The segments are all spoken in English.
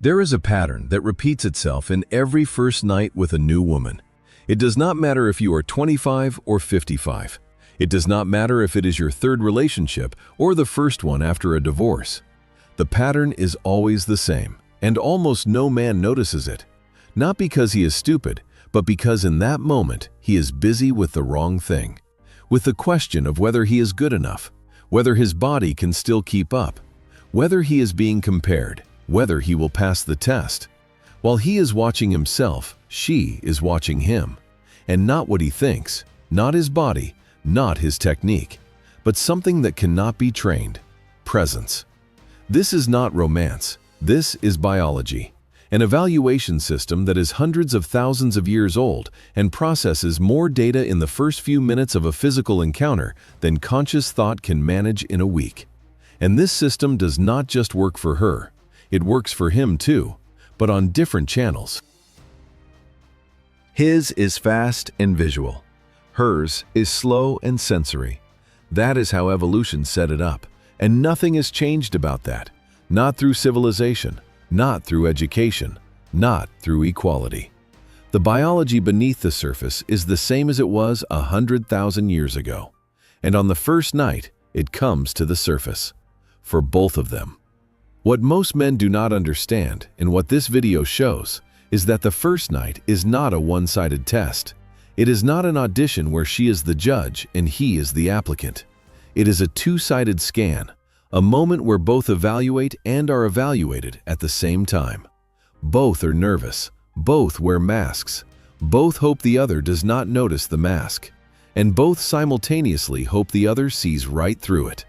There is a pattern that repeats itself in every first night with a new woman. It does not matter if you are 25 or 55. It does not matter if it is your third relationship or the first one after a divorce. The pattern is always the same, and almost no man notices it. Not because he is stupid, but because in that moment he is busy with the wrong thing. With the question of whether he is good enough, whether his body can still keep up, whether he is being compared, whether he will pass the test. While he is watching himself, she is watching him. And not what he thinks, not his body, not his technique, but something that cannot be trained: presence. This is not romance. This is biology, an evaluation system that is hundreds of thousands of years old and processes more data in the first few minutes of a physical encounter than conscious thought can manage in a week. And this system does not just work for her. It works for him too, but on different channels. His is fast and visual. Hers is slow and sensory. That is how evolution set it up, and nothing has changed about that. Not through civilization, not through education, not through equality. The biology beneath the surface is the same as it was 100,000 years ago. And on the first night, it comes to the surface. For both of them. What most men do not understand, and what this video shows, is that the first night is not a one-sided test. It is not an audition where she is the judge and he is the applicant. It is a two-sided scan, a moment where both evaluate and are evaluated at the same time. Both are nervous, both wear masks, both hope the other does not notice the mask, and both simultaneously hope the other sees right through it.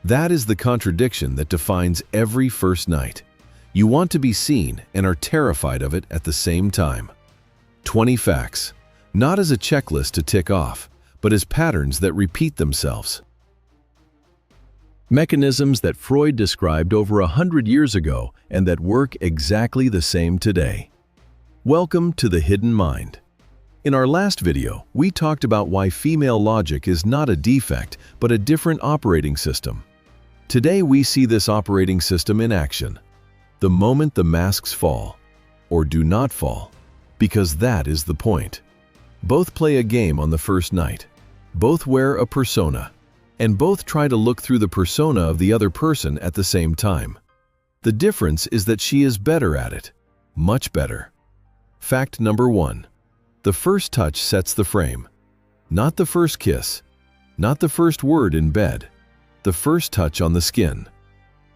That is the contradiction that defines every first night. You want to be seen and are terrified of it at the same time. 20 facts, not as a checklist to tick off, but as patterns that repeat themselves. Mechanisms that Freud described over 100 years ago and that work exactly the same today. Welcome to the hidden mind. In our last video, we talked about why female logic is not a defect, but a different operating system. Today we see this operating system in action. The moment the masks fall, or do not fall, because that is the point. Both play a game on the first night. Both wear a persona, and both try to look through the persona of the other person at the same time. The difference is that she is better at it, much better. Fact number 1. The first touch sets the frame. Not the first kiss, not the first word in bed. The first touch on the skin.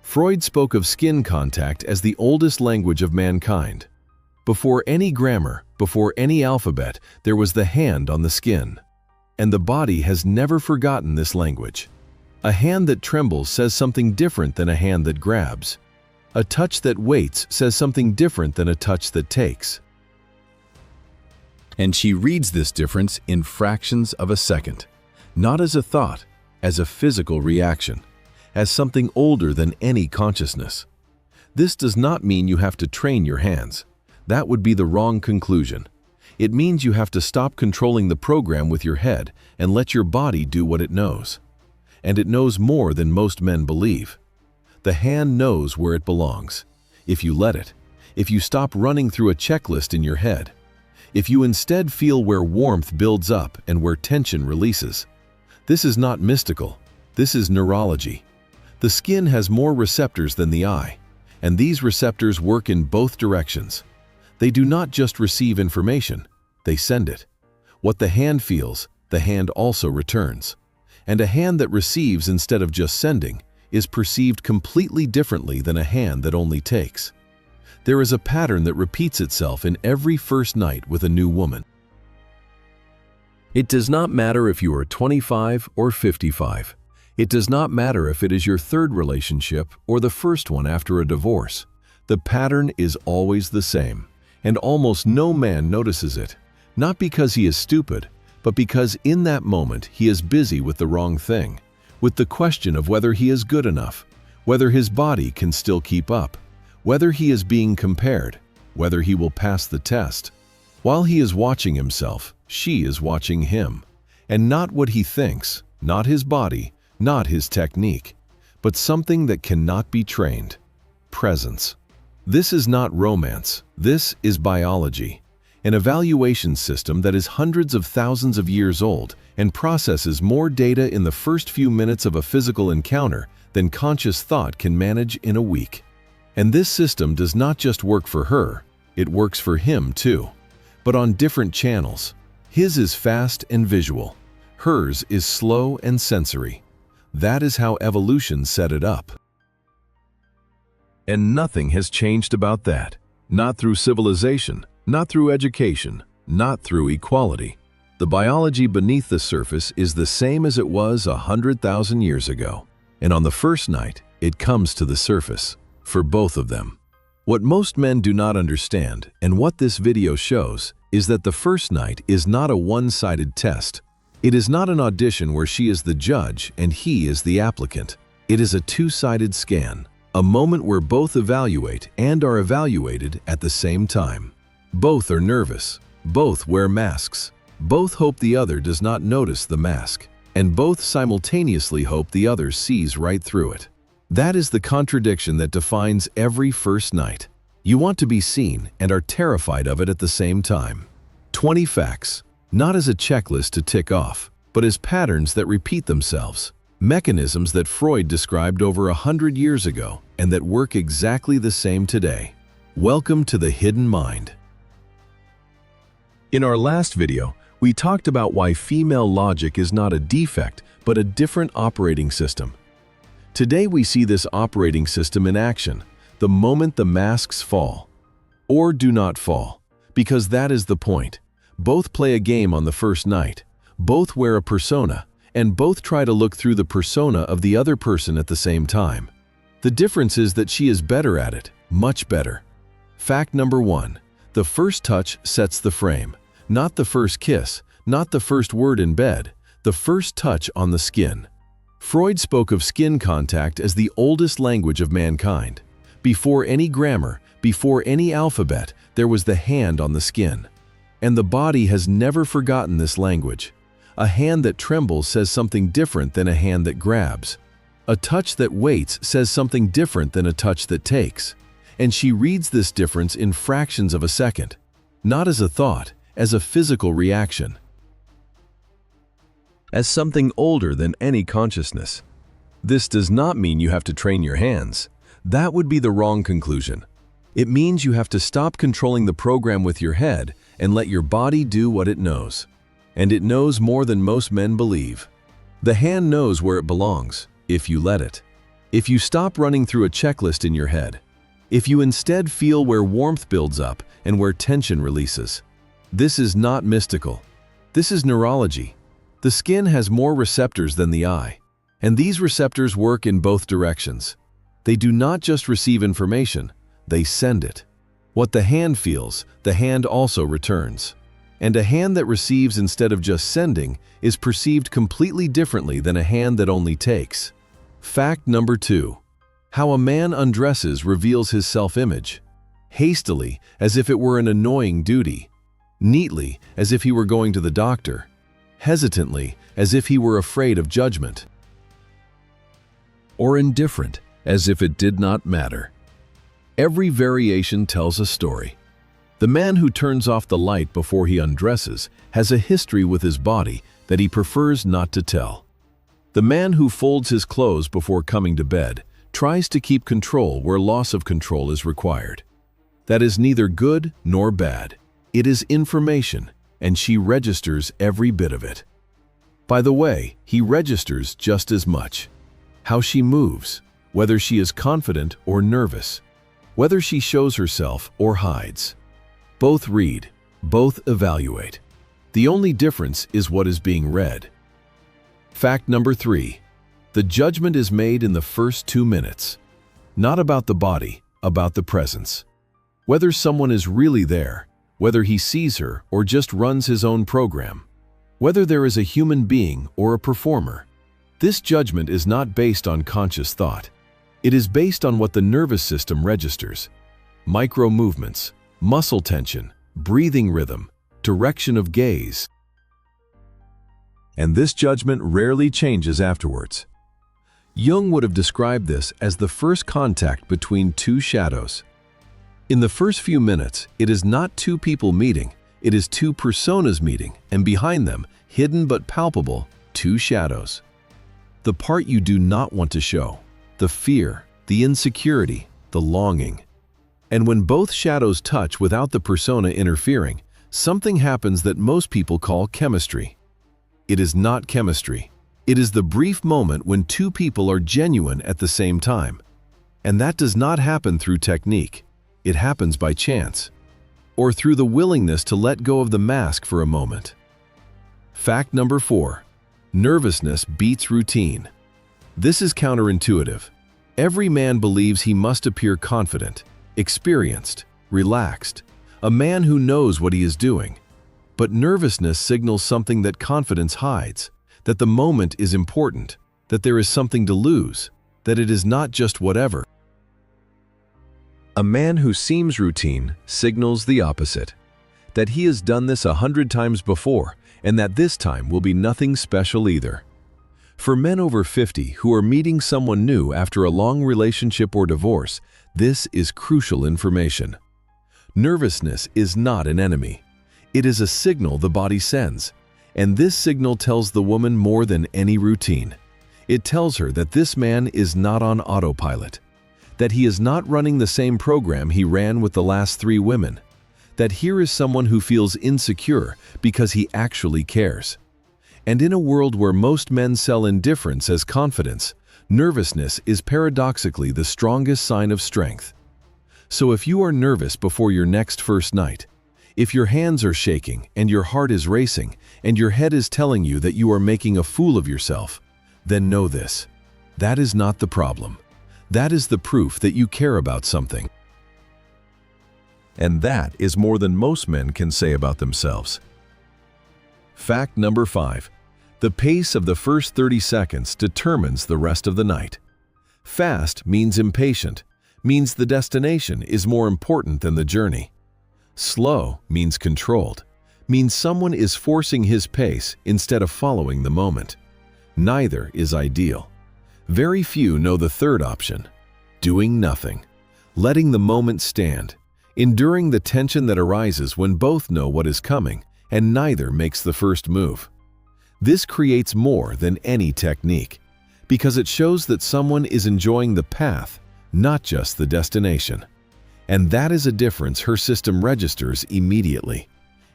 Freud spoke of skin contact as the oldest language of mankind. Before any grammar, before any alphabet, there was the hand on the skin. And the body has never forgotten this language. A hand that trembles says something different than a hand that grabs. A touch that waits says something different than a touch that takes. And she reads this difference in fractions of a second, not as a thought, as a physical reaction, as something older than any consciousness. This does not mean you have to train your hands. That would be the wrong conclusion. It means you have to stop controlling the program with your head and let your body do what it knows. And it knows more than most men believe. The hand knows where it belongs. If you let it, if you stop running through a checklist in your head, if you instead feel where warmth builds up and where tension releases. This is not mystical. This is neurology. The skin has more receptors than the eye, and these receptors work in both directions. They do not just receive information, they send it. What the hand feels, the hand also returns. And a hand that receives instead of just sending is perceived completely differently than a hand that only takes. There is a pattern that repeats itself in every first night with a new woman. It does not matter if you are 25 or 55. It does not matter if it is your third relationship or the first one after a divorce. The pattern is always the same, and almost no man notices it, not because he is stupid, but because in that moment he is busy with the wrong thing, with the question of whether he is good enough, whether his body can still keep up, whether he is being compared, whether he will pass the test. While he is watching himself, she is watching him, and not what he thinks, not his body, not his technique, but something that cannot be trained: presence. This is not romance. This is biology. An evaluation system that is hundreds of thousands of years old and processes more data in the first few minutes of a physical encounter than conscious thought can manage in a week. And this system does not just work for her, it works for him too, but on different channels. His is fast and visual. Hers is slow and sensory. That is how evolution set it up. And nothing has changed about that. Not through civilization, not through education, not through equality. The biology beneath the surface is the same as it was 100,000 years ago. And on the first night, it comes to the surface, for both of them. What most men do not understand, and what this video shows, is that the first night is not a one-sided test. It is not an audition where she is the judge and he is the applicant. It is a two-sided scan, a moment where both evaluate and are evaluated at the same time. Both are nervous, both wear masks, both hope the other does not notice the mask, and both simultaneously hope the other sees right through it. That is the contradiction that defines every first night. You want to be seen and are terrified of it at the same time. 20 facts, not as a checklist to tick off, but as patterns that repeat themselves. Mechanisms that Freud described over 100 years ago and that work exactly the same today. Welcome to the hidden mind. In our last video, we talked about why female logic is not a defect, but a different operating system. Today we see this operating system in action, the moment the masks fall. Or do not fall, because that is the point. Both play a game on the first night, both wear a persona, and both try to look through the persona of the other person at the same time. The difference is that she is better at it, much better. Fact number 1. The first touch sets the frame. Not the first kiss, not the first word in bed, the first touch on the skin. Freud spoke of skin contact as the oldest language of mankind. Before any grammar, before any alphabet, there was the hand on the skin. And the body has never forgotten this language. A hand that trembles says something different than a hand that grabs. A touch that waits says something different than a touch that takes. And she reads this difference in fractions of a second. Not as a thought, as a physical reaction. As something older than any consciousness. This does not mean you have to train your hands. That would be the wrong conclusion. It means you have to stop controlling the program with your head and let your body do what it knows. And it knows more than most men believe. The hand knows where it belongs, if you let it. If you stop running through a checklist in your head. If you instead feel where warmth builds up and where tension releases. This is not mystical. This is neurology. The skin has more receptors than the eye, and these receptors work in both directions. They do not just receive information, they send it. What the hand feels, the hand also returns. And a hand that receives instead of just sending is perceived completely differently than a hand that only takes. Fact number 2. How a man undresses reveals his self-image. Hastily, as if it were an annoying duty. Neatly, as if he were going to the doctor. Hesitantly, as if he were afraid of judgment. Or indifferent, as if it did not matter. Every variation tells a story. The man who turns off the light before he undresses has a history with his body that he prefers not to tell. The man who folds his clothes before coming to bed tries to keep control where loss of control is required. That is neither good nor bad. It is information, and she registers every bit of it. By the way, he registers just as much. How she moves, whether she is confident or nervous, whether she shows herself or hides. Both read, both evaluate. The only difference is what is being read. Fact number 3. The judgment is made in the first 2 minutes. Not about the body, about the presence. Whether someone is really there, whether he sees her or just runs his own program, whether there is a human being or a performer. This judgment is not based on conscious thought. It is based on what the nervous system registers. Micro movements, muscle tension, breathing rhythm, direction of gaze. And this judgment rarely changes afterwards. Jung would have described this as the first contact between two shadows. In the first few minutes, it is not two people meeting, it is two personas meeting, and behind them, hidden but palpable, two shadows. The part you do not want to show, the fear, the insecurity, the longing. And when both shadows touch without the persona interfering, something happens that most people call chemistry. It is not chemistry. It is the brief moment when two people are genuine at the same time. And that does not happen through technique. It happens by chance. Or through the willingness to let go of the mask for a moment. Fact number 4. Nervousness beats routine. This is counterintuitive. Every man believes he must appear confident, experienced, relaxed, a man who knows what he is doing. But nervousness signals something that confidence hides, that the moment is important, that there is something to lose, that it is not just whatever. A man who seems routine signals the opposite, that he has done this 100 times before, and that this time will be nothing special either. For men over 50 who are meeting someone new after a long relationship or divorce, this is crucial information. Nervousness is not an enemy. It is a signal the body sends, and this signal tells the woman more than any routine. It tells her that this man is not on autopilot, that he is not running the same program he ran with the last 3 women, that here is someone who feels insecure because he actually cares. And in a world where most men sell indifference as confidence, nervousness is paradoxically the strongest sign of strength. So if you are nervous before your next first night, if your hands are shaking and your heart is racing and your head is telling you that you are making a fool of yourself, then know this: that is not the problem. That is the proof that you care about something. And that is more than most men can say about themselves. Fact number 5. The pace of the first 30 seconds determines the rest of the night. Fast means impatient, means the destination is more important than the journey. Slow means controlled, means someone is forcing his pace instead of following the moment. Neither is ideal. Very few know the third option: doing nothing, letting the moment stand, enduring the tension that arises when both know what is coming and neither makes the first move. This creates more than any technique, because it shows that someone is enjoying the path, not just the destination. And that is a difference her system registers immediately.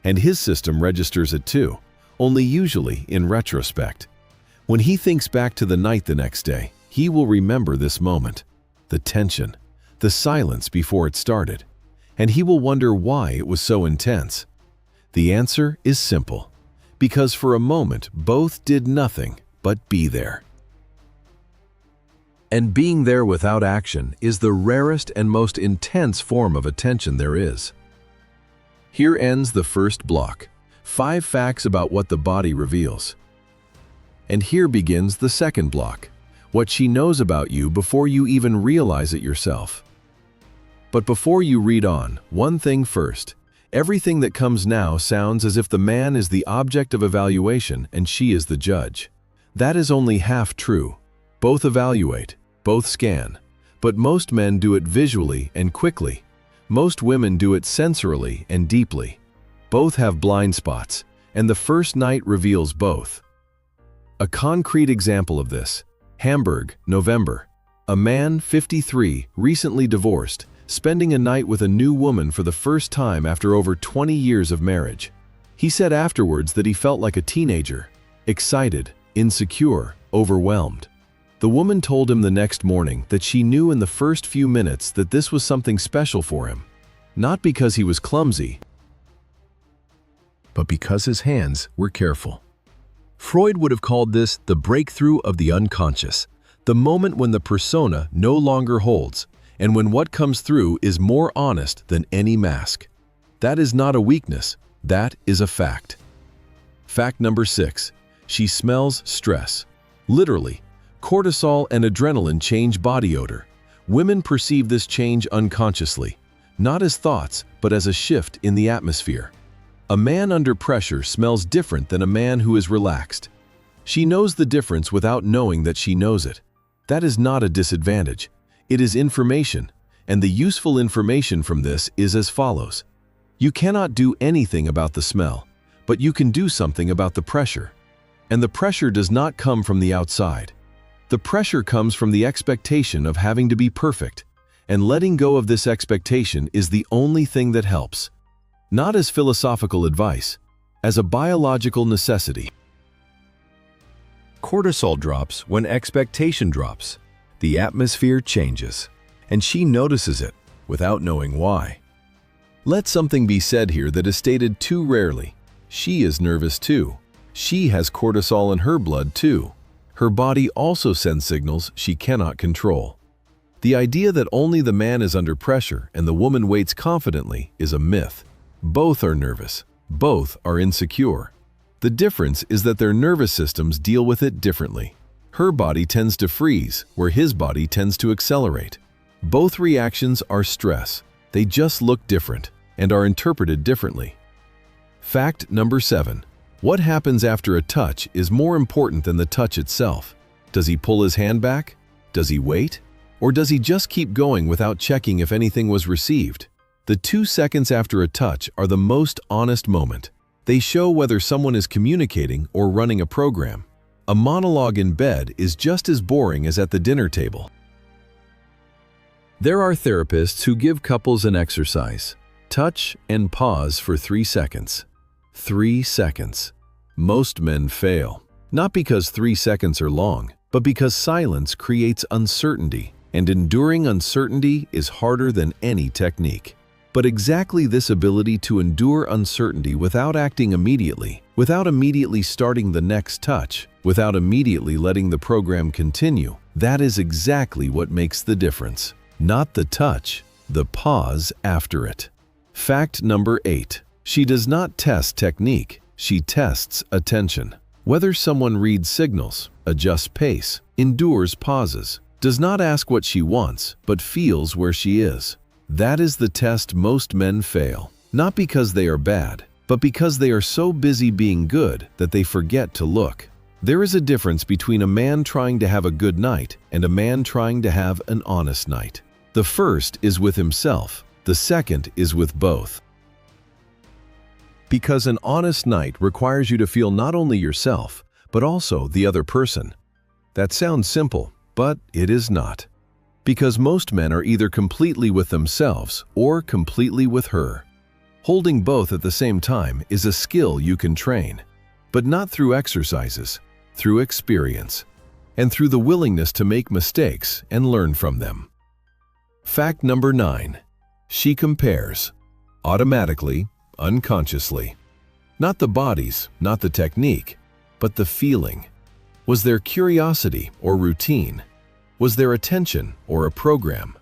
And his system registers it too, only usually in retrospect. When he thinks back to the night the next day, he will remember this moment, the tension, the silence before it started, and he will wonder why it was so intense. The answer is simple: because for a moment both did nothing but be there. And being there without action is the rarest and most intense form of attention there is. Here ends the first block, 5 facts about what the body reveals. And here begins the second block, what she knows about you before you even realize it yourself. But before you read on, one thing first. Everything that comes now sounds as if the man is the object of evaluation and she is the judge. That is only half true. Both evaluate, both scan, but most men do it visually and quickly. Most women do it sensorily and deeply. Both have blind spots, and the first night reveals both. A concrete example of this: Hamburg, November. A man, 53, recently divorced, spending a night with a new woman for the first time after over 20 years of marriage. He said afterwards that he felt like a teenager, excited, insecure, overwhelmed. The woman told him the next morning that she knew in the first few minutes that this was something special for him, not because he was clumsy, but because his hands were careful. Freud would have called this the breakthrough of the unconscious, the moment when the persona no longer holds, and when what comes through is more honest than any mask. That is not a weakness, that is a fact. Fact number 6. She smells stress. Literally, cortisol and adrenaline change body odor. Women perceive this change unconsciously, not as thoughts, but as a shift in the atmosphere. A man under pressure smells different than a man who is relaxed. She knows the difference without knowing that she knows it. That is not a disadvantage. It is information. And the useful information from this is as follows. You cannot do anything about the smell, but you can do something about the pressure. And the pressure does not come from the outside. The pressure comes from the expectation of having to be perfect, and letting go of this expectation is the only thing that helps. Not as philosophical advice, as a biological necessity. Cortisol drops when expectation drops. The atmosphere changes, and she notices it without knowing why. Let something be said here that is stated too rarely. She is nervous too. She has cortisol in her blood too. Her body also sends signals she cannot control. The idea that only the man is under pressure and the woman waits confidently is a myth. Both are nervous. Both are insecure. The difference is that their nervous systems deal with it differently. Her body tends to freeze, where his body tends to accelerate. Both reactions are stress. They just look different and are interpreted differently. Fact number 7. What happens after a touch is more important than the touch itself. Does he pull his hand back? Does he wait? Or does he just keep going without checking if anything was received? The 2 seconds after a touch are the most honest moment. They show whether someone is communicating or running a program. A monologue in bed is just as boring as at the dinner table. There are therapists who give couples an exercise. Touch and pause for 3 seconds. 3 seconds. Most men fail. Not because 3 seconds are long, but because silence creates uncertainty, and enduring uncertainty is harder than any technique. But exactly this ability to endure uncertainty without acting immediately, without immediately starting the next touch, without immediately letting the program continue, that is exactly what makes the difference. Not the touch, the pause after it. Fact number 8. She does not test technique, she tests attention. Whether someone reads signals, adjusts pace, endures pauses, does not ask what she wants, but feels where she is. That is the test most men fail, not because they are bad, but because they are so busy being good that they forget to look. There is a difference between a man trying to have a good night and a man trying to have an honest night. The first is with himself, the second is with both. Because an honest night requires you to feel not only yourself, but also the other person. That sounds simple, but it is not. Because most men are either completely with themselves or completely with her. Holding both at the same time is a skill you can train, but not through exercises, through experience, and through the willingness to make mistakes and learn from them. Fact number 9. She compares. Automatically, unconsciously. Not the bodies, not the technique, but the feeling. Was there curiosity or routine? Was there attention or a program?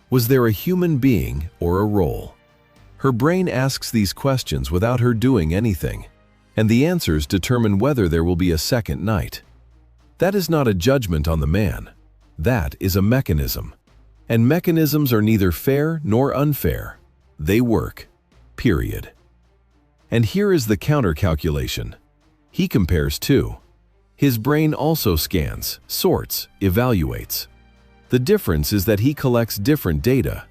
Was there a human being or a role? Her brain asks these questions without her doing anything, and the answers determine whether there will be a second night. That is not a judgment on the man. That is a mechanism. And mechanisms are neither fair nor unfair. They work. Period. And here is the counter-calculation. He compares too. His brain also scans, sorts, evaluates. The difference is that he collects different data.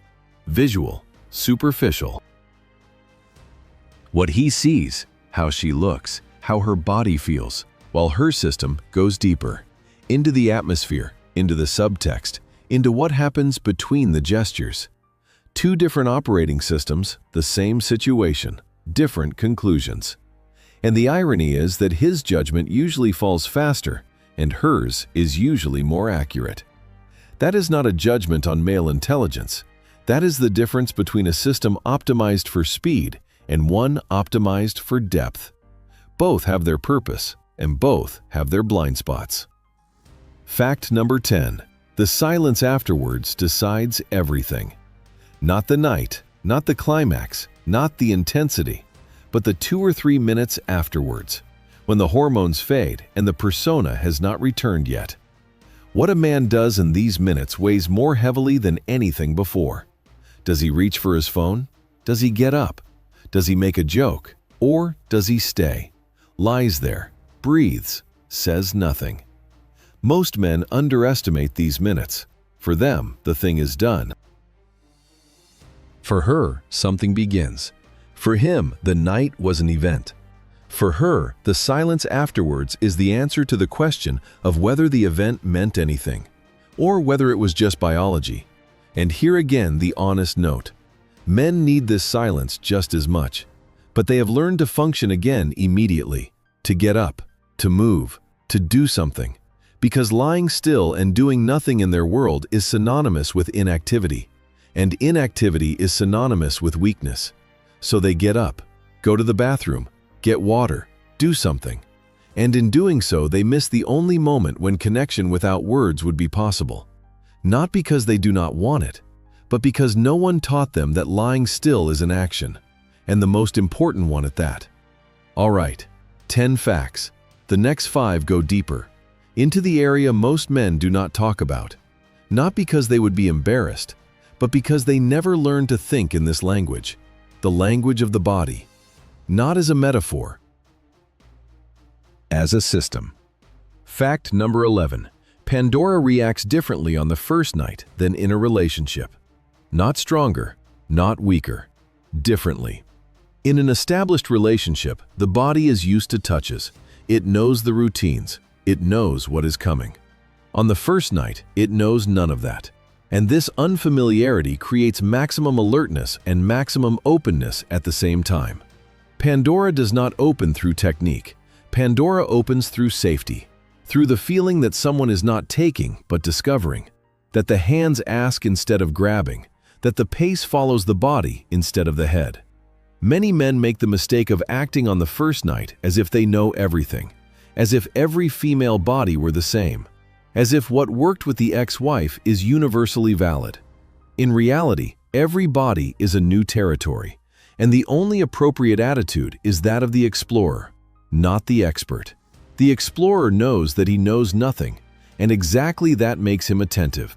Visual, superficial. What he sees, how she looks, how her body feels, while her system goes deeper, into the atmosphere, into the subtext, into what happens between the gestures. 2 different operating systems, the same situation, different conclusions. And the irony is that his judgment usually falls faster, and hers is usually more accurate. That is not a judgment on male intelligence. That is the difference between a system optimized for speed and one optimized for depth. Both have their purpose, and both have their blind spots. Fact number 10. The silence afterwards decides everything. Not the night, not the climax, not the intensity, but the 2 or 3 minutes afterwards, when the hormones fade and the persona has not returned yet. What a man does in these minutes weighs more heavily than anything before. Does he reach for his phone? Does he get up? Does he make a joke? Or does he stay? Lies there, breathes, says nothing. Most men underestimate these minutes. For them, the thing is done. For her, something begins. For him, the night was an event. For her, the silence afterwards is the answer to the question of whether the event meant anything, or whether it was just biology. And here again the honest note. Men need this silence just as much, but they have learned to function again immediately, to get up, to move, to do something, because lying still and doing nothing in their world is synonymous with inactivity, and inactivity is synonymous with weakness. So they get up, go to the bathroom, get water, do something. And in doing so, they miss the only moment when connection without words would be possible. Not because they do not want it, but because no one taught them that lying still is an action, and the most important one at that. All right, 10 facts. The next 5 go deeper, into the area most men do not talk about. Not because they would be embarrassed, but because they never learned to think in this language, the language of the body. Not as a metaphor, as a system. Fact number 11. Pandora reacts differently on the first night than in a relationship. Not stronger, not weaker, differently. In an established relationship, the body is used to touches. It knows the routines. It knows what is coming. On the first night, it knows none of that. And this unfamiliarity creates maximum alertness and maximum openness at the same time. Pandora does not open through technique. Pandora opens through safety, through the feeling that someone is not taking but discovering, that the hands ask instead of grabbing, that the pace follows the body instead of the head. Many men make the mistake of acting on the first night as if they know everything, as if every female body were the same, as if what worked with the ex-wife is universally valid. In reality, every body is a new territory, and the only appropriate attitude is that of the explorer, not the expert. The explorer knows that he knows nothing, and exactly that makes him attentive.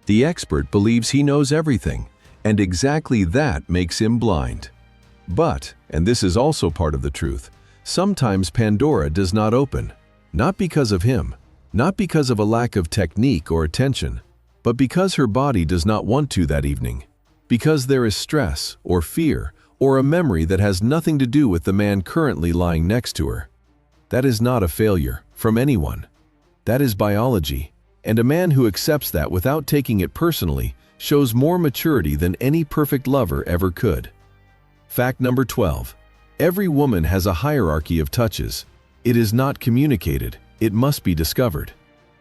The expert believes he knows everything, and exactly that makes him blind. But, and this is also part of the truth, sometimes Pandora does not open, not because of him, not because of a lack of technique or attention, but because her body does not want to that evening, because there is stress or fear or a memory that has nothing to do with the man currently lying next to her. That is not a failure from anyone. That is biology, and a man who accepts that without taking it personally shows more maturity than any perfect lover ever could. Fact number 12. Every woman has a hierarchy of touches. It is not communicated, it must be discovered.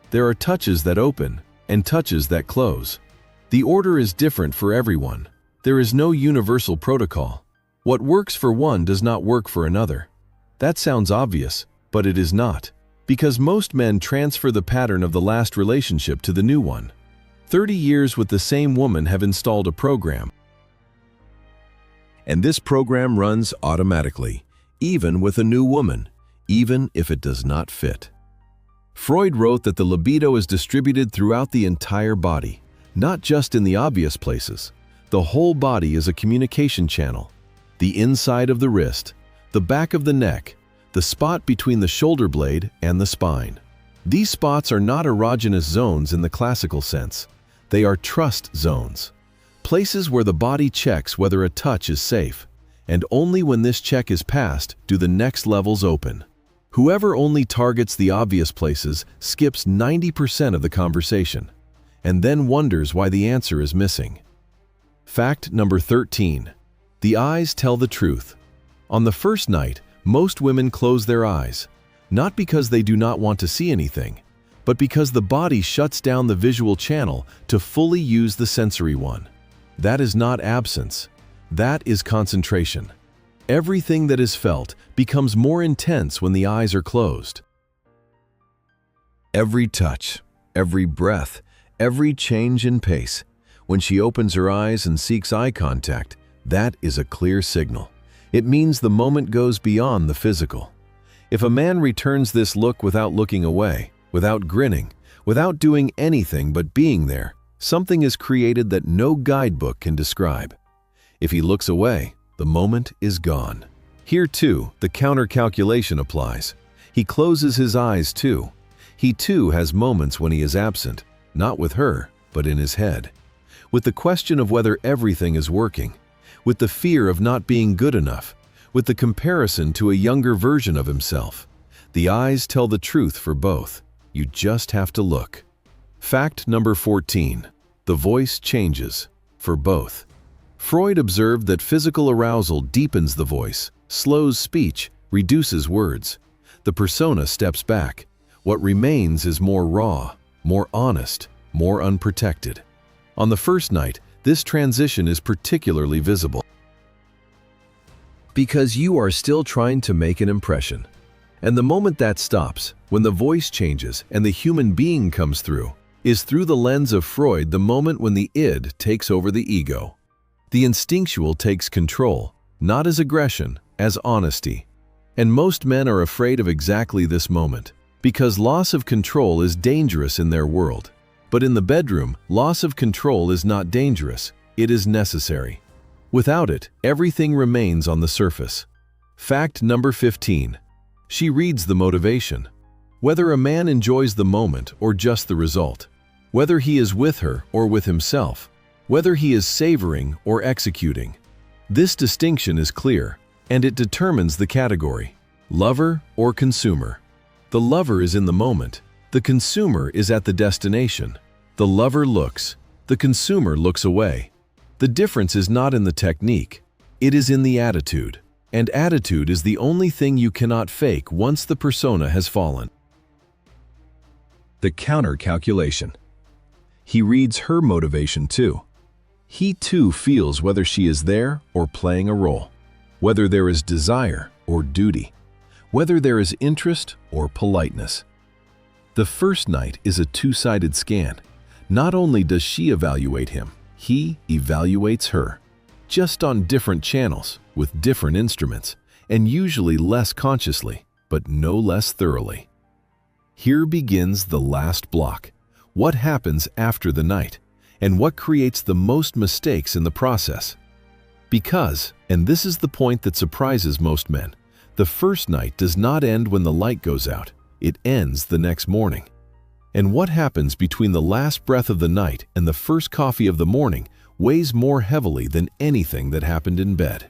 There are touches that open and touches that close. The order is different for everyone. There is no universal protocol. What works for one does not work for another. That sounds obvious, but it is not, because most men transfer the pattern of the last relationship to the new one. 30 years with the same woman have installed a program, and this program runs automatically, even with a new woman, even if it does not fit. Freud wrote that the libido is distributed throughout the entire body, not just in the obvious places. The whole body is a communication channel. The inside of the wrist, the back of the neck, the spot between the shoulder blade and the spine. These spots are not erogenous zones in the classical sense. They are trust zones, places where the body checks whether a touch is safe, and only when this check is passed do the next levels open. Whoever only targets the obvious places skips 90% of the conversation, and then wonders why the answer is missing. Fact number 13. The eyes tell the truth. On the first night, most women close their eyes, not because they do not want to see anything, but because the body shuts down the visual channel to fully use the sensory one. That is not absence. That is concentration. Everything that is felt becomes more intense when the eyes are closed. Every touch, every breath, every change in pace. When she opens her eyes and seeks eye contact, that is a clear signal. It means the moment goes beyond the physical. If a man returns this look without looking away, without grinning, without doing anything but being there, something is created that no guidebook can describe. If he looks away, the moment is gone. Here too, the counter-calculation applies. He closes his eyes too. He too has moments when he is absent, not with her, but in his head. with the question of whether everything is working, with the fear of not being good enough, with the comparison to a younger version of himself. The eyes tell the truth for both. You just have to look. Fact number 14. The voice changes for both. Freud observed that physical arousal deepens the voice, slows speech, reduces words. The persona steps back. What remains is more raw, more honest, more unprotected. On the first night, this transition is particularly visible because you are still trying to make an impression. And the moment that stops, when the voice changes and the human being comes through, is through the lens of Freud the moment when the id takes over the ego. The instinctual takes control, not as aggression, as honesty. And most men are afraid of exactly this moment, because loss of control is dangerous in their world. But in the bedroom, loss of control is not dangerous, it is necessary. Without it, everything remains on the surface. Fact number 15. She reads the motivation. Whether a man enjoys the moment or just the result, whether he is with her or with himself, whether he is savoring or executing. This distinction is clear, and it determines the category: lover or consumer. The lover is in the moment, the consumer is at the destination. The lover looks, the consumer looks away. The difference is not in the technique, it is in the attitude. And attitude is the only thing you cannot fake once the persona has fallen. The counter calculation. He reads her motivation too. He too feels whether she is there or playing a role, whether there is desire or duty, whether there is interest or politeness. The first night is a two-sided scan. Not only does she evaluate him, he evaluates her, just on different channels, with different instruments, and usually less consciously, but no less thoroughly. Here begins the last block. What happens after the night, and what creates the most mistakes in the process? Because, and this is the point that surprises most men, the first night does not end when the light goes out, it ends the next morning. And what happens between the last breath of the night and the first coffee of the morning weighs more heavily than anything that happened in bed.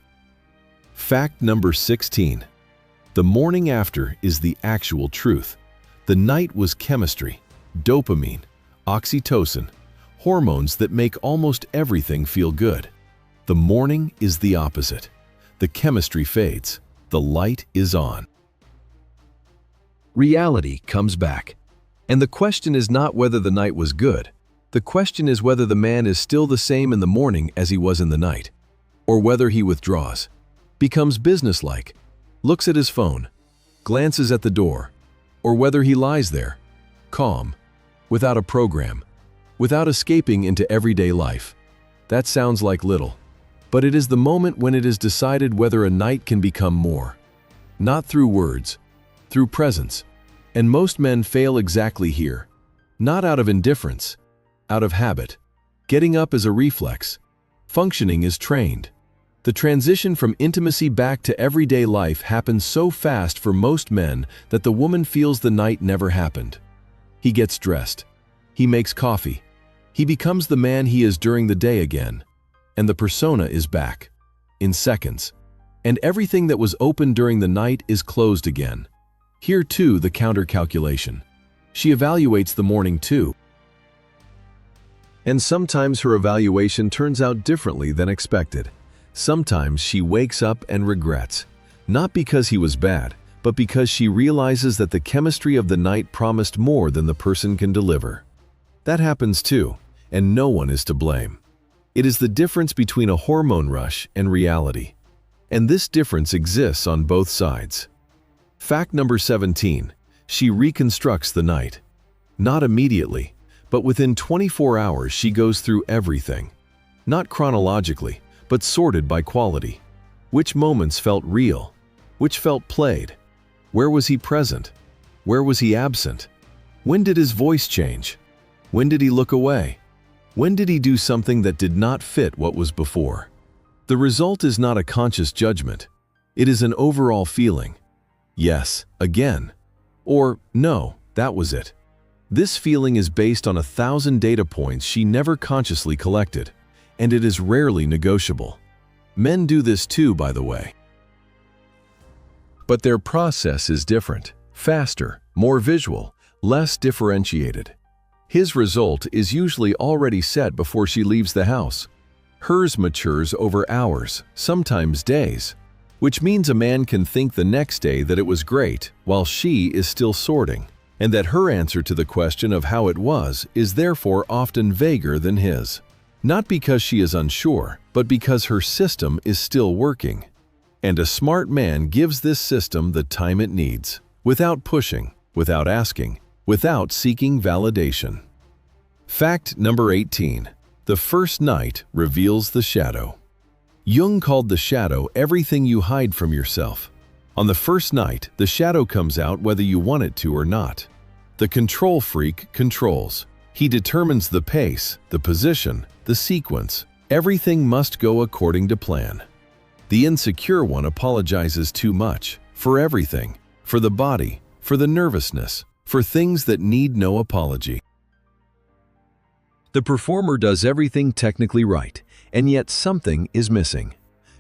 Fact number 16. The morning after is the actual truth. The night was chemistry, dopamine, oxytocin, hormones that make almost everything feel good. The morning is the opposite. The chemistry fades. The light is on. Reality comes back. And the question is not whether the night was good. The question is whether the man is still the same in the morning as he was in the night, or whether he withdraws, becomes businesslike, looks at his phone, glances at the door, or whether he lies there, calm, without a program, without escaping into everyday life. That sounds like little, but it is the moment when it is decided whether a night can become more. Not through words, through presence. And most men fail exactly here. Not out of indifference, out of habit. Getting up is a reflex. Functioning is trained. The transition from intimacy back to everyday life happens so fast for most men that the woman feels the night never happened. He gets dressed. He makes coffee. He becomes the man he is during the day again. And the persona is back. In seconds. And everything that was open during the night is closed again. Here too the counter calculation. She evaluates the morning too. And sometimes her evaluation turns out differently than expected. Sometimes she wakes up and regrets. Not because he was bad, but because she realizes that the chemistry of the night promised more than the person can deliver. That happens too, and no one is to blame. It is the difference between a hormone rush and reality. And this difference exists on both sides. Fact number 17. She reconstructs the night. Not immediately, but within 24 hours she goes through everything. Not chronologically, but sorted by quality. Which moments felt real? Which felt played? Where was he present? Where was he absent? When did his voice change? When did he look away? When did he do something that did not fit what was before? The result is not a conscious judgment. It is an overall feeling. Yes, again. Or, no, that was it. This feeling is based on 1,000 data points she never consciously collected, and it is rarely negotiable. Men do this too, by the way. But their process is different, faster, more visual, less differentiated. His result is usually already set before she leaves the house. Hers matures over hours, sometimes days, which means a man can think the next day that it was great while she is still sorting, and that her answer to the question of how it was is therefore often vaguer than his. Not because she is unsure, but because her system is still working. And a smart man gives this system the time it needs, without pushing, without asking, without seeking validation. Fact number 18. The first night reveals the shadow. Jung called the shadow everything you hide from yourself. On the first night, the shadow comes out whether you want it to or not. The control freak controls. He determines the pace, the position, the sequence. Everything must go according to plan. The insecure one apologizes too much, for everything, for the body, for the nervousness, for things that need no apology. The performer does everything technically right, and yet something is missing.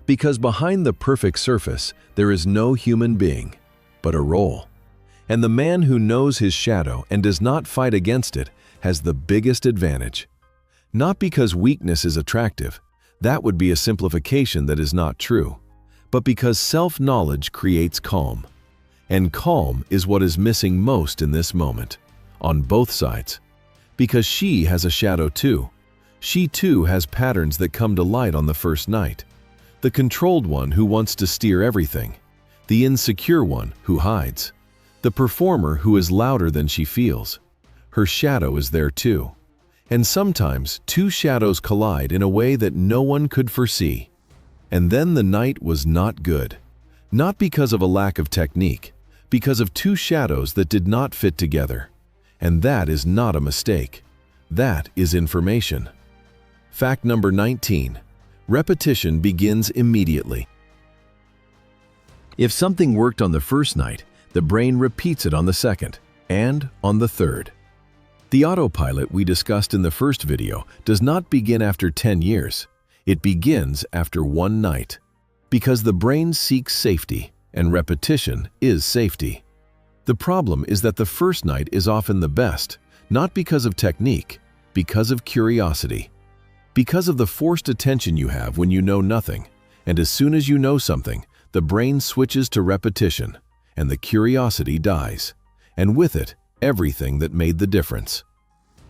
Because behind the perfect surface, there is no human being, but a role. And the man who knows his shadow and does not fight against it has the biggest advantage. Not because weakness is attractive, that would be a simplification that is not true, but because self-knowledge creates calm. And calm is what is missing most in this moment, on both sides. Because she has a shadow too. She too has patterns that come to light on the first night. The controlled one who wants to steer everything. The insecure one who hides. The performer who is louder than she feels. Her shadow is there too. And sometimes two shadows collide in a way that no one could foresee. And then the night was not good. Not because of a lack of technique, because of two shadows that did not fit together. And that is not a mistake. That is information. Fact number 19. Repetition begins immediately. If something worked on the first night, the brain repeats it on the second and on the third. The autopilot we discussed in the first video does not begin after 10 years. It begins after one night. Because the brain seeks safety, and repetition is safety. The problem is that the first night is often the best, not because of technique, because of curiosity. Because of the forced attention you have when you know nothing, and as soon as you know something, the brain switches to repetition, and the curiosity dies, and with it, everything that made the difference.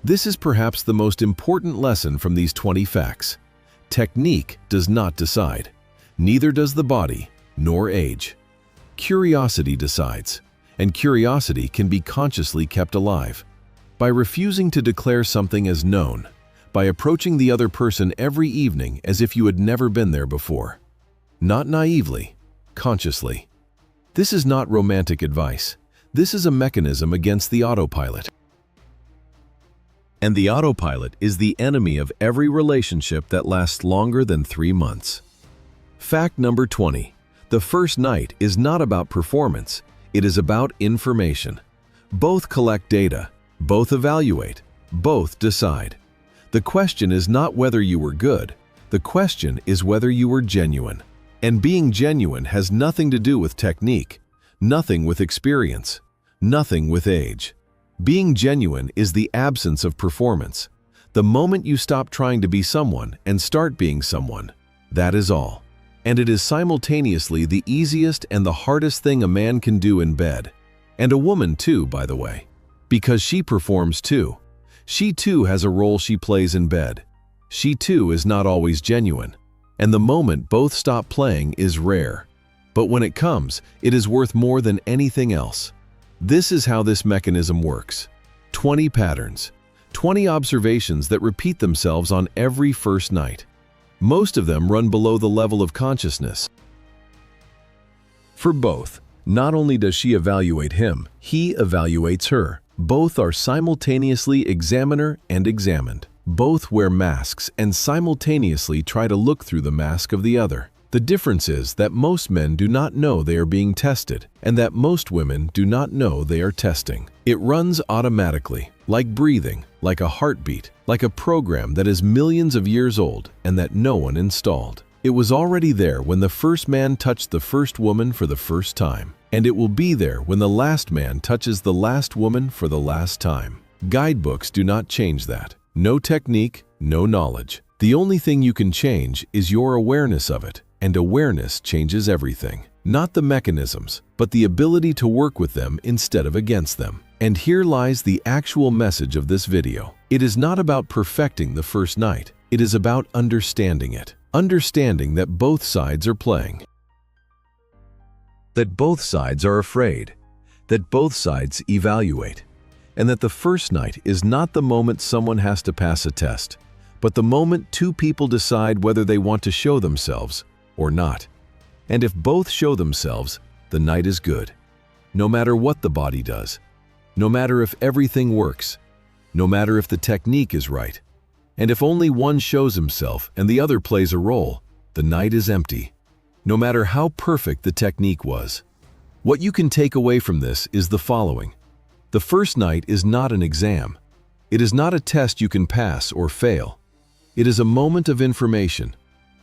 This is perhaps the most important lesson from these 20 facts. Technique does not decide. Neither does the body, nor age. Curiosity decides, and curiosity can be consciously kept alive. By refusing to declare something as known, by approaching the other person every evening as if you had never been there before. Not naively, consciously. This is not romantic advice. This is a mechanism against the autopilot. And the autopilot is the enemy of every relationship that lasts longer than 3 months. Fact number 20. The first night is not about performance. It is about information. Both collect data. Both evaluate. Both decide. The question is not whether you were good. The question is whether you were genuine. And being genuine has nothing to do with technique. Nothing with experience, nothing with age. Being genuine is the absence of performance. The moment you stop trying to be someone and start being someone, that is all. And it is simultaneously the easiest and the hardest thing a man can do in bed. And a woman too, by the way. Because she performs too. She too has a role she plays in bed. She too is not always genuine. And the moment both stop playing is rare. But when it comes, it is worth more than anything else. This is how this mechanism works. 20 patterns. 20 observations that repeat themselves on every first night. Most of them run below the level of consciousness. For both, not only does she evaluate him, he evaluates her. Both are simultaneously examiner and examined. Both wear masks and simultaneously try to look through the mask of the other. The difference is that most men do not know they are being tested, and that most women do not know they are testing. It runs automatically, like breathing, like a heartbeat, like a program that is millions of years old and that no one installed. It was already there when the first man touched the first woman for the first time, and it will be there when the last man touches the last woman for the last time. Guidebooks do not change that. No technique, no knowledge. The only thing you can change is your awareness of it, and awareness changes everything. Not the mechanisms, but the ability to work with them instead of against them. And here lies the actual message of this video. It is not about perfecting the first night. It is about understanding it. Understanding that both sides are playing. That both sides are afraid. That both sides evaluate. And that the first night is not the moment someone has to pass a test, but the moment two people decide whether they want to show themselves or not. And if both show themselves, the night is good. No matter what the body does. No matter if everything works. No matter if the technique is right. And if only one shows himself and the other plays a role, the night is empty. No matter how perfect the technique was. What you can take away from this is the following. The first night is not an exam. It is not a test you can pass or fail. It is a moment of information.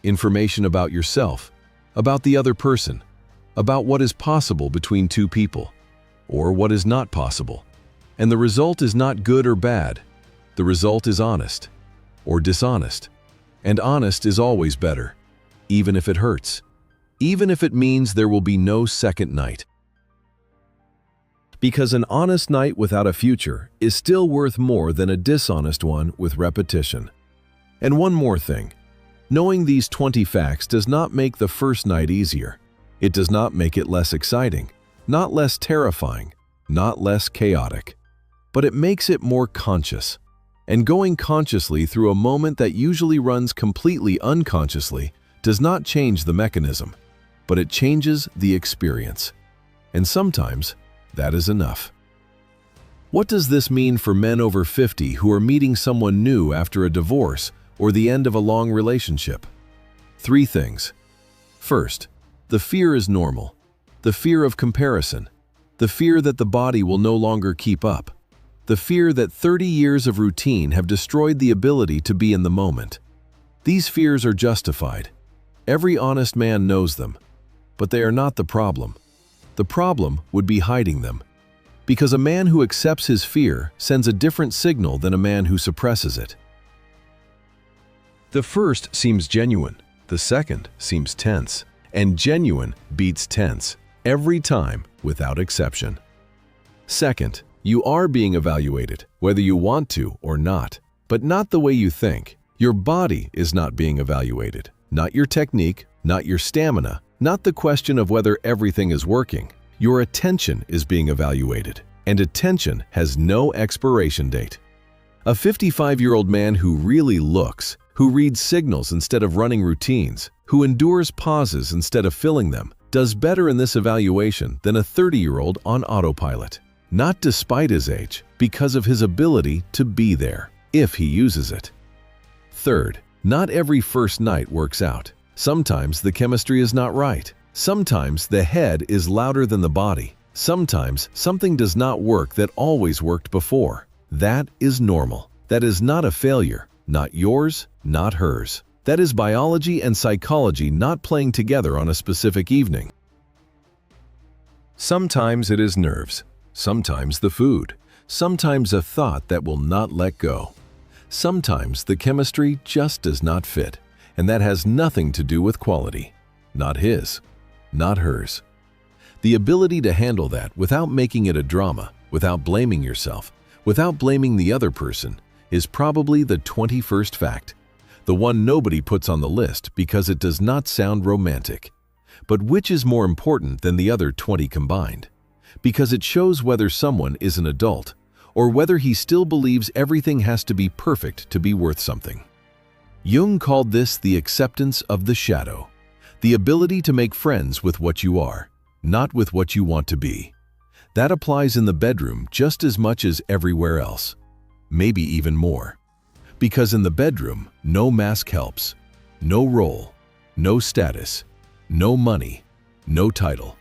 Information about yourself, about the other person, about what is possible between two people, or what is not possible. And the result is not good or bad. The result is honest or dishonest. And honest is always better, even if it hurts, even if it means there will be no second night. Because an honest night without a future is still worth more than a dishonest one with repetition. And one more thing. Knowing these 20 facts does not make the first night easier. It does not make it less exciting, not less terrifying, not less chaotic. But it makes it more conscious. And going consciously through a moment that usually runs completely unconsciously does not change the mechanism, but it changes the experience. And sometimes, that is enough. What does this mean for men over 50 who are meeting someone new after a divorce or the end of a long relationship? 3 things. First, the fear is normal. The fear of comparison. The fear that the body will no longer keep up. The fear that 30 years of routine have destroyed the ability to be in the moment. These fears are justified. Every honest man knows them. But they are not the problem. The problem would be hiding them. Because a man who accepts his fear sends a different signal than a man who suppresses it. The first seems genuine. The second seems tense. And genuine beats tense every time without exception. Second, you are being evaluated, whether you want to or not, but not the way you think. Your body is not being evaluated, not your technique, not your stamina, not the question of whether everything is working. Your attention is being evaluated, and attention has no expiration date. A 55-year-old man who really looks, who reads signals instead of running routines, who endures pauses instead of filling them, does better in this evaluation than a 30-year-old on autopilot. Not despite his age, because of his ability to be there, if he uses it. Third, not every first night works out. Sometimes the chemistry is not right. Sometimes the head is louder than the body. Sometimes something does not work that always worked before. That is normal. That is not a failure. Not yours, not hers. That is biology and psychology not playing together on a specific evening. Sometimes it is nerves. Sometimes the food. Sometimes a thought that will not let go. Sometimes the chemistry just does not fit, and that has nothing to do with quality. Not his, not hers. The ability to handle that without making it a drama, without blaming yourself, without blaming the other person, is probably the 21st fact. The one nobody puts on the list because it does not sound romantic. But which is more important than the other 20 combined? Because it shows whether someone is an adult, or whether he still believes everything has to be perfect to be worth something. Jung called this the acceptance of the shadow, the ability to make friends with what you are, not with what you want to be. That applies in the bedroom just as much as everywhere else, maybe even more. Because in the bedroom, no mask helps, no role, no status, no money, no title.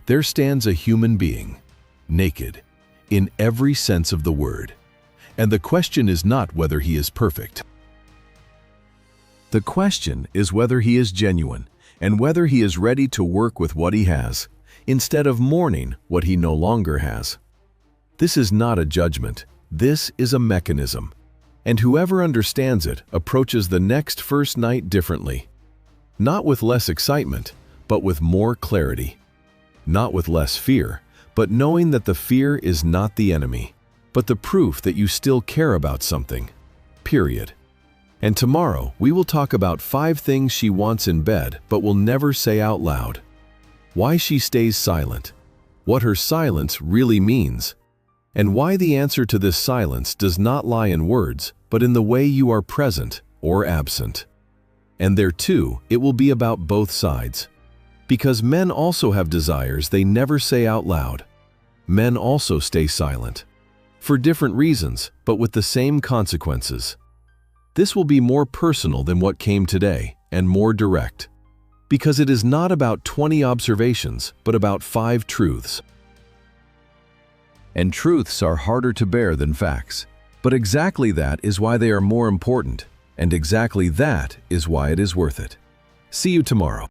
There stands a human being, naked, in every sense of the word. And the question is not whether he is perfect. The question is whether he is genuine and whether he is ready to work with what he has, instead of mourning what he no longer has. This is not a judgment. This is a mechanism. And whoever understands it approaches the next first night differently. Not with less excitement, but with more clarity. Not with less fear, but knowing that the fear is not the enemy, but the proof that you still care about something. Period. And tomorrow, we will talk about 5 things she wants in bed but will never say out loud. Why she stays silent. What her silence really means. And why the answer to this silence does not lie in words, but in the way you are present or absent. And there too, it will be about both sides. Because men also have desires they never say out loud. Men also stay silent. For different reasons, but with the same consequences. This will be more personal than what came today, and more direct. Because it is not about 20 observations, but about 5 truths. And truths are harder to bear than facts. But exactly that is why they are more important, and exactly that is why it is worth it. See you tomorrow.